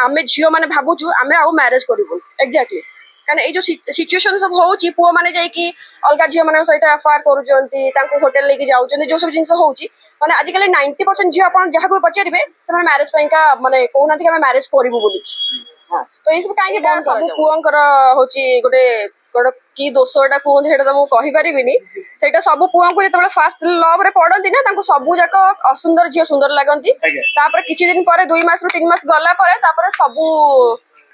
आमे झियो माने भाबुचु आमे आउ मैरिज करिबु एग्जैक्टली कारण ए जो सिचुएशन सब होउची पुओ माने जाई कि अलगा झियो माने सहित अफेयर करूचंती तांको होटल लेके जाउचंती जो सब जिंस होउची माने आजिकल 90% झियो अपन जहा को पचारिबे से मैरिज पई का माने कोना कि आमे मैरिज करिबु बोली हां तो ए सब काहे बंद सब पुओंकर होची गोटे गोटे की दोषटा कहते हैं तो कही पारिनी सेटा सब पुओं को जो फास्ट लव रे पड़ती ना सबू जाक असुंदर झील सुंदर लगती किछि दिन पर 2 मास रु 3 मास गला पर सबू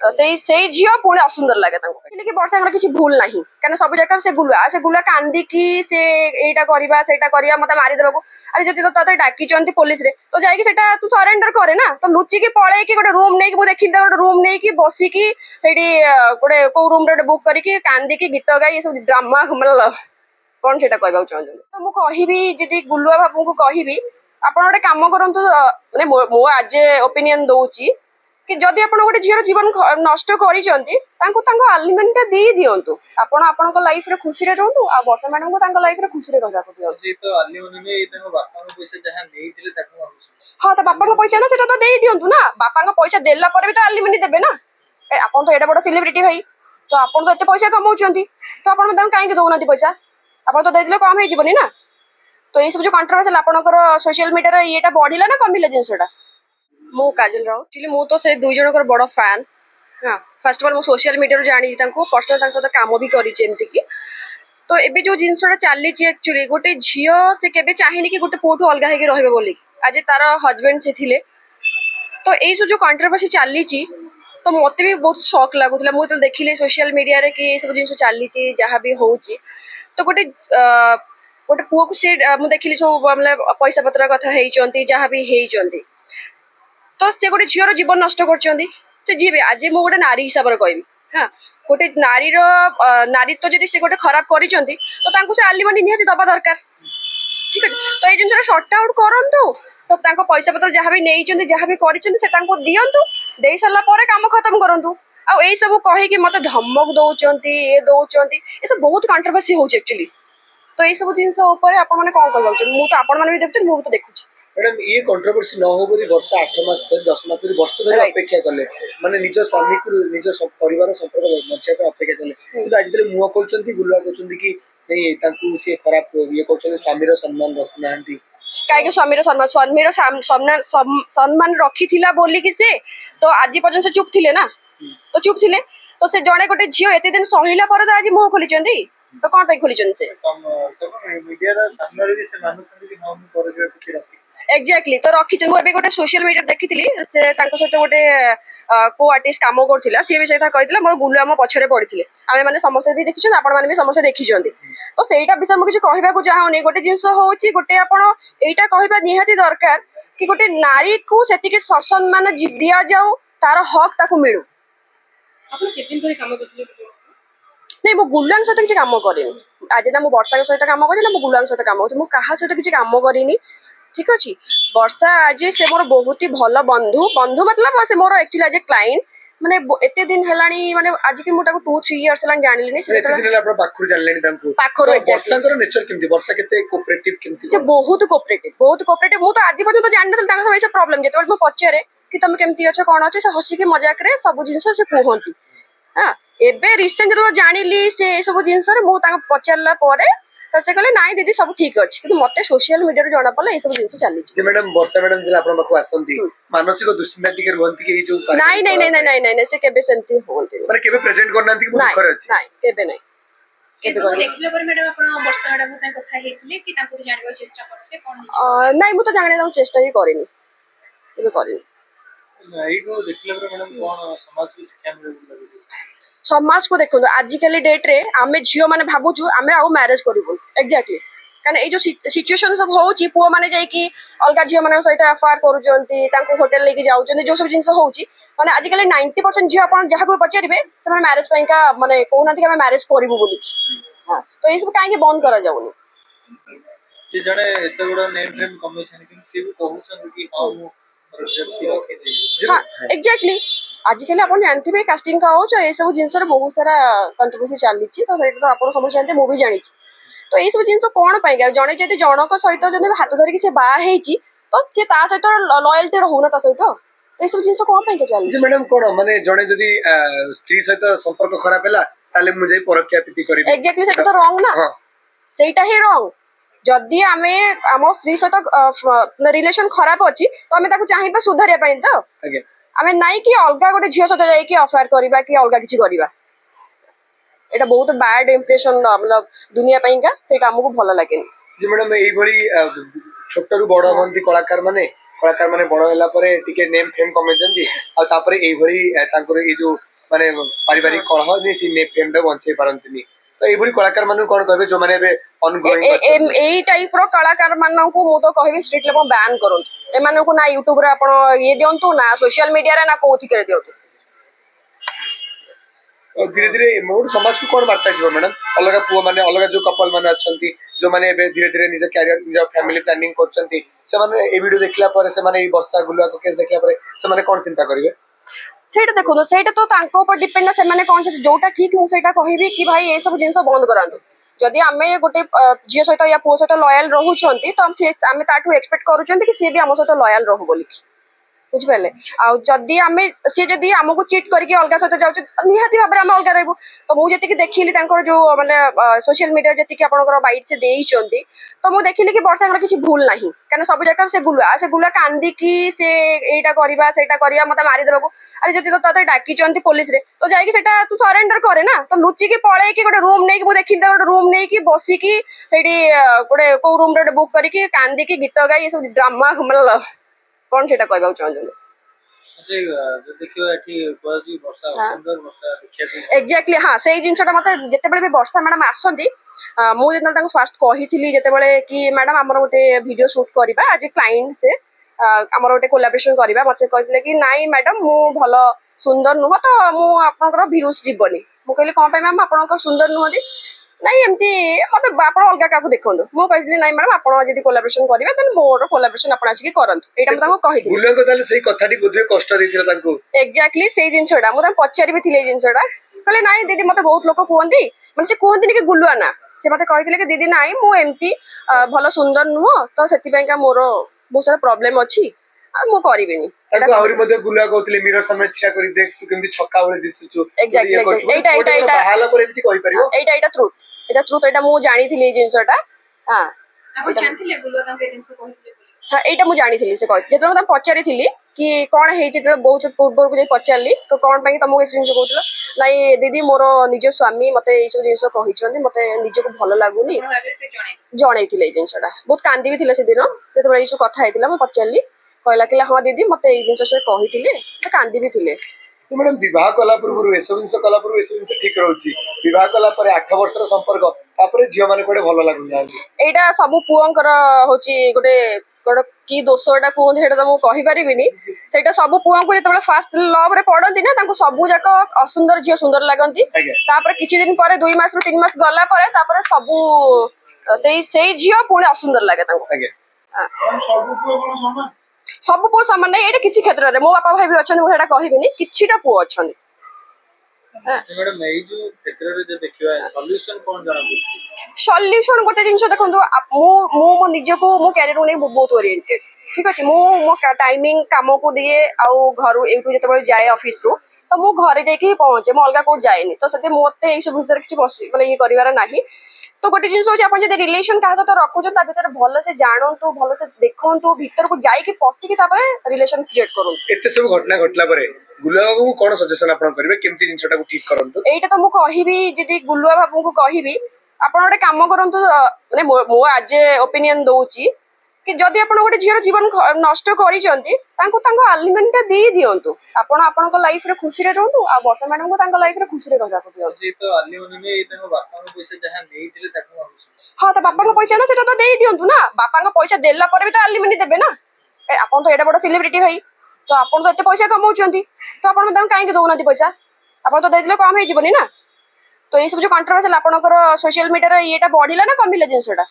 से झील पुणी असुंदर लगे कि वर्षा किसी भूल ना कहीं सब जगह से गुलुआ कांदिकी से एटा करवा सेटा करवा मत मारिदेवा अरे जब तो डाकी पुलिस रे तो जाकि तू सरेंडर करे ना तो लुचिकी पलैक गोटे रूम नहीं मुझे देखी गोटे रूम नहीं बसिकी गोटे कौ रूम बुक करके कांदिकी गीत गाई सब ड्रामा मतलब कौन से कहना चाहते तो मुझे कहबी गुलुआ बाबू को कहबी आप गोटे कम करूँ मो आज ओपिनियन दौची कि जदि आप गोटे झील जीवन नष्ट कर आलिमेंटा दे दिंतु आप लाइफ रे खुशी रे रहतु आ वर्षा मैडम को लाइफ रे खुशी रे रहबाक हाँ तो बापा पैसा ना तो दे दिंतु ना बापा पैसा देला पर भी तो आलिमेंट देबे ना आप तो एडा बड़ सेलिब्रिटी भाई तो आप तो एत पैसा कमाउछंती तो आप कहीं दौना पैसा आप तो देदेले कम हो ना तो ये सब जो कंट्रोवर्शियल आपनकर सोशल मीडिया ये बढ़िला ना कमिला जिनसटा मो काजल राउत एक्चुअली मु तो से दुई जनकर बड़ फैन हाँ फर्स्ट ऑफ ऑल मु सोशल मीडिया जानी पर्सनल सहित काम भी करमती कि तो एबे जो जिनसटा चली एक्चुअली गोटे झील से केबे चाहेनी कि गोटे पुओ अलग होगी रहिबे बोली आज तार हजबैंड से थिले तो ये सब जो कंट्रोवर्सी चली तो मत भी बहुत शॉक लगुला मुझे देखिले सोशल मीडिया रे कि सब जिन चली जहाँ भी होची तो गोटे गोटे पुओ को सी मुझे देखिली सब मतलब पैसा पत्र कथा होती जहाँ भी होती तो से गोटे झील जीवन नष्ट कर जी भी आज मुझे गोटे नारी हिसाब से कहबी हाँ गोटे नारी तो जब से गोटे खराब कर से आलिमनी निहाती दबा दरकार ठीक अच्छे तो ये जिन सर्ट आउट करूँ तो पैसा पत्र जहाँ भी नहीं जहाँ भी कर दिंतु दे सारा कम खत्म करूँ आ सब कहीकि मत धमक दौरान ये दौरान ये सब बहुत कंट्रोवर्सी हो एक्चुअली तो ये सब जिन आप कौन कहते मुझे आपण भी देखते मुझे तो देखुची मैडम ये कंट्रोवर्सी न हो बोली वर्ष 8 मास 10 मास वर्ष धरी अपेक्षा कले माने निज स्वामी को निज परिवार संपर्क बचाई अपेक्षा कले किंतु आज तले मुआ कहउचंती गुलुआ कहउचंती कि नहीं तांकू से खराब ये कहउचंती स्वामी रो सम्मान रखनांती काहे स्वामी रो सम्मान रखी थिला बोली कि से तो आज पर्यंत चुप थिले ना तो चुप थिले तो से जणे गोटे झियो एते दिन सहिला पर तो आज मुह खोलिचंदी तो कोन पे खोलिचंदी से मीडिया रा सामने रे से मानुचंदी कि हम कर जे किछि रखी एक्जाक्टली तो रखी गोटे सोशल मीडिया देखी से सहित गोटे को आर्टिस्ट कम करथिला सी भी सहित कहितला मोर गुलु आम पछरे पड़िथिले आमे माने समस्त भी देखिछन आपण माने भी समस्त देखिछन तो सेटा विषय मु किछ कहबा को चाहौनी गोटे जिंस होउची गोटे आपण एटा कहबा निहाती दरकार कि गोटे नारी को सेति के सम्मान दिया जाऊ तार हक ताकू मिलू आपण केतिन धरि काम करथिले नहीं मु गुलुआन सहित किछ काम करिनी आज ना मु वर्षा सहित काम करछि ना मु गुलुआन सहित काम करछि मु काहा सहित किछ काम करिनी ठीक अच्छे वर्षा आज से मोर बहुत ही भल बंधु बंधु मतलब से मोर एक्चुअली आज क्लाइंट माने एते दिन हेलानी माने आज कि मुटा 2-3 इयर्स हेलानी जानलिनी से एते दिन आपण पाखुर जानलेनी तांको पाखुर वर्षाकर नेचर केमती वर्षा केते कोऑपरेटिव केमती से बहुत कोऑपरेटिव मु तो आज पर्यंत जानि नथल तांका सब ऐसा प्रॉब्लम जेते मु पचारे कि तुम केमती अछ कोन अछ से हसी के मजाक रे सब जिंस से कहंती हां एबे रिसेंट जो जानिली से सब जिंस रे मु तांका पचारला परे तो से कहले नाई दीदी सब ठीक अछि कि मते सोशल मीडिया रे जाना पड़ला ए सब जिंस चली जे मैडम वर्षा मैडम जे आपण बको आसंती मानसिक दुश्चिंता टिके रहंती कि जो नहीं से केबे सेमती होंती माने केबे प्रेजेंट करनांती कि दुख करे अछि नहीं केबे नहीं केबे कर देखले पर मैडम आपण वर्षा मैडम से कथा हेतिले कि तांको जानिबा चेष्टा करते कोन नहीं मु तो जाने दम चेष्टा ही करिनी केबे करिनी नहीं को देखले पर मैडम कोन समाज की शिक्षा में लगे समाज को देखो आजिकल डेट रे आमे झियो माने भाबुचु आमे आउ मैरिज करिबु एक्जेक्टली कारण ए जो सिचुएशन सब होउची पुओ माने जाई कि अलगा झियो माने सहित अफेयर करूचंती तांको होटल लेके जाउचंती जो सब जिंस होउची माने आजिकल 90% झियो आपण जहा को पचारिबे से मैरिज पई का माने कोना कि आमे मैरिज करिबु बोली हां तो ए सब काहे बंद करा जाउनी जे जणे एते बडो नेम फ्रेम कमिशन कि से भी कहउछन कि हां मु व्यक्ति रखे छी हां एक्जेक्टली आजिकल आप जानते कास्टिंग का हो ये सब जिन बहुत सारा कंट्रोवर्सी चली तो तो आप सब जानते मुझे जानी तो ये सब जिन कौन पाएगा जड़े जब जनक सहित जब हाथ धरिकी से बाहर तो सी सहित लॉयल्टी रोना सहित तो सब जिन कौन पाई चली जे मैडम कोन माने जणे जदी स्त्री सहित संपर्क खराब हैला ताले मुझे परक्या प्रीति करिवे एक्जेक्टली सेटा तो रॉन्ग ना हां सेटा ही रॉन्ग जदि आमे आम स्त्री सहित रिलेशन खराब अछि तो आमे ताको चाहिबा सुधारिया पई तो आगे आमे नाइ कि अलगा गोटे झियो सहित जाई कि अफेयर करबा कि अलगा किछि करबा एटा बहुत बैड इंप्रेशन मतलब दुनिया पई का सेटा हमको भलो लागेनी जे मैडम एई भली छोटरू बड़ हंती कलाकार माने बड़ होला परे टिके नेम फेम कमे जंदी आ तापरे एई भली तांकर ए जो माने पारिवारिक कलह ने सी नेम फेम दे बंचे पारंतनी तो एई भली कलाकार मानु कोन कहबे जो माने बे ऑनगोइंग एई टाइप रो कलाकार मानन को मु तो कहबी स्ट्रीट लेवल बैन करंतु ए मानन को ना यूट्यूब रे आपण ये दियंतु ना सोशल मीडिया रे ना कोथि करे दियंतु और धीरे धीरे मोर समाज को कोन बार्ता जीव मैडम अलग पुआ माने अलग जो कपल माने अछंती जो माने बे धीरे धीरे निज कैरियर निज फैमिली प्लानिंग करछंती से माने ए वीडियो देखला पर से माने ई वर्षा गुलुआ को केस देखला पर से माने कोन चिंता करिवे सेटा देखो सेटा तो तांको ऊपर डिपेंड ना से माने कोन से जोटा ठीक मु सेटा कहबी कि भाई ए सब जिंस बंद करांतु जदि आमे गोटे झियो सहित या पुओ सहित लॉयल रहउछंती तो हम से आमे ताठू एक्सपेक्ट करूछंती कि से भी हम सहित लॉयल रहु बोली बुझ पाले आ जदि आमे से जदि हमको चीट करके अलगा सहित जाउछ निहाती भाबरे हम अलगा रहबो तो मु जति कि देखिली तांकर जो माने सोशल मीडिया जति कि आपनकर बाइट से देइछंती तो मु देखिली कि वर्षाकर किछि भूल नाही काने सब जगह से गुलुआ कांदी कि से एटा करबा सेटा करिया मते मारी देबको अरे जति तो तते डाकी चंती पुलिस रे तो जाई कि सेटा तू सरेंडर करे ना तो लुची कि पळे कि गोटे रूम नै कि मु देखिली गोटे रूम नै कि बसी कि सेठी गोटे को रूम रे बुक करी कि कांदी कि गीत गाई सब ड्रामा मतलब कोन सेटा कहबा चाहजो एक्जेक्टली हाँ से जिनटा मत जिते भी वर्षा मैडम आसती मुझे फास्ट कही जिते कि मैडम आम गोटे वीडियो शूट करवा आज क्लाइंट से आम गोटे कोलाब्रेशन करवा मत कहते कि नाई मैडम मु भल सुंदर नुह तो मुझे भ्यूज जीवनी मुझे कौन मैम आप सुंदर नुहति नाई एमती मत आप अलग क्या देखो मुझे कहती ना मैडम आप कोलाब्रेशन करेंगे मोर कोलाब्रेशन आप एक्जाक्टली से जिनसा मुझे पचारि जिनसा कहले ना दीदी मत बहुत लोग कहते मैंने से कहते कि गुलुआ ना से मत कहते कि दीदी नाई मुझे भल सुंदर नुह तो से मोर बहुत सारा प्रोब्लेम अच्छी मु करिबिनी आउरी मध्ये गुलुआ कहतले मिरर सामने छिया करी देख तू केमती छक्का वाले दिसुछु एक्जेक्टली एटा बाहाला पर एमती कहि परियो एटा ट्रुथ एटा मु जानिथिली जिनसटा हां आपण जानथिले गुलुआ तांके जिंस कहिथिले हाँ एटा मु जानिथिली से कहत जेतलो त पचारिथिली कि कोन हेइ जेतलो बहुत पूर्व को जे पचारली तो कोन पई तमो ए जिंस कहतलो नाही दीदी मोर निज स्वामी मते ए सब जिंस कहिचंदी मते निज को भलो लागुनी जणैथिले जिंसटा बहुत कांदी भी थिले से दिन जेतलो ए सब कथा हेतिला म पचारली कहला कि हाँ दीदी मते ए जिंस से कहिथिले त कांदी भी थिले तो मैडम विवाह कला पूर्व एसब जिनस कला पूर्व एसब जिनस ठीक रहउची विवाह कला पर 8 वर्ष रो संपर्क तापर झियो माने कोडे भलो लागु जाई एटा सब पुओंकर होची गोटे गोटे की दोष एटा कोन हेटा त मु कहि परिबिनी सेटा सब पुओंको जेतबे फास्ट लव रे पडंती ना तांको सब जाक असुंदर झियो सुंदर लागंती तापर किछि दिन परे 2 मास रो 3 मास गला परे तापर सब सेई झियो पुणे असुंदर लागे तांको सब पुओ कोन समान सब पुओ समान नै एटा किछि क्षेत्र रे मो बापा भाई भी अछन मु हेटा कहिबिनी किछिटा पुओ अछन मैडम एई जो क्षेत्र रे जे देखिबा सॉल्यूशन कोन जाना सॉल्यूशन गोटे जिंस देखंतु मो मो निजको मो कैरियर को नै बहुत ओरिएंटेड ठीक अछि मो टाइमिंग काम को दिए आउ घर एटू जते जाए ऑफिस रो तो मो घरे जाई के पहुंचे मो अलगा को जाएनी तो सते मोते ए सब विषय किछि बसी माने ये करिवार नाही तो गोटे जिंस होची आपण जे रिलेशन का सहित रखुछ ता भीतर भलो से जानंतु भलो से देखंतु भीतर को जाई के पसी के तापर रिलेशन क्रिएट करू एते सब घटना घटला परे गुलुआ बाबू को कोन सजेशन आपण करिवे केमती जिंसटा को ठीक करंतु एटा तो मु कहिबी जदी गुलुआ बाबू को कहिबी आपण गोटे काम करंतु माने मो आज ओपिनियन दउची कि जदि आपण गोटे झियर जीवन नष्ट करिसंती तांको तांको अलिमेंट दे दियंतु आपण आपनको लाइफ रे खुशी रे रहंतु आ वर्षा मैडम को तांको लाइफ रे खुशी रे रहबा को दियंतु जी तो अलिमेंट ने तांको बापा को पैसा जहां नेइतिले ताको मागुछ हां त बापा को पैसा ना सेटा तो दे दियंतु ना बापा को पैसा देला पर भी तो अलिमेंट देबे ना आपण तो एटा बड़ सेलिब्रिटी भाई तो आपण तो एते पैसा कमाउचंती तो आपण तांको काहे के दोउनाती पैसा आपण तो देदिले कम हे जीवनी ना तो ये सब जो कंट्रोवर्शियल आपनकर सोशल मीडिया रे एटा बढ़िला ना कमिला जिंसटा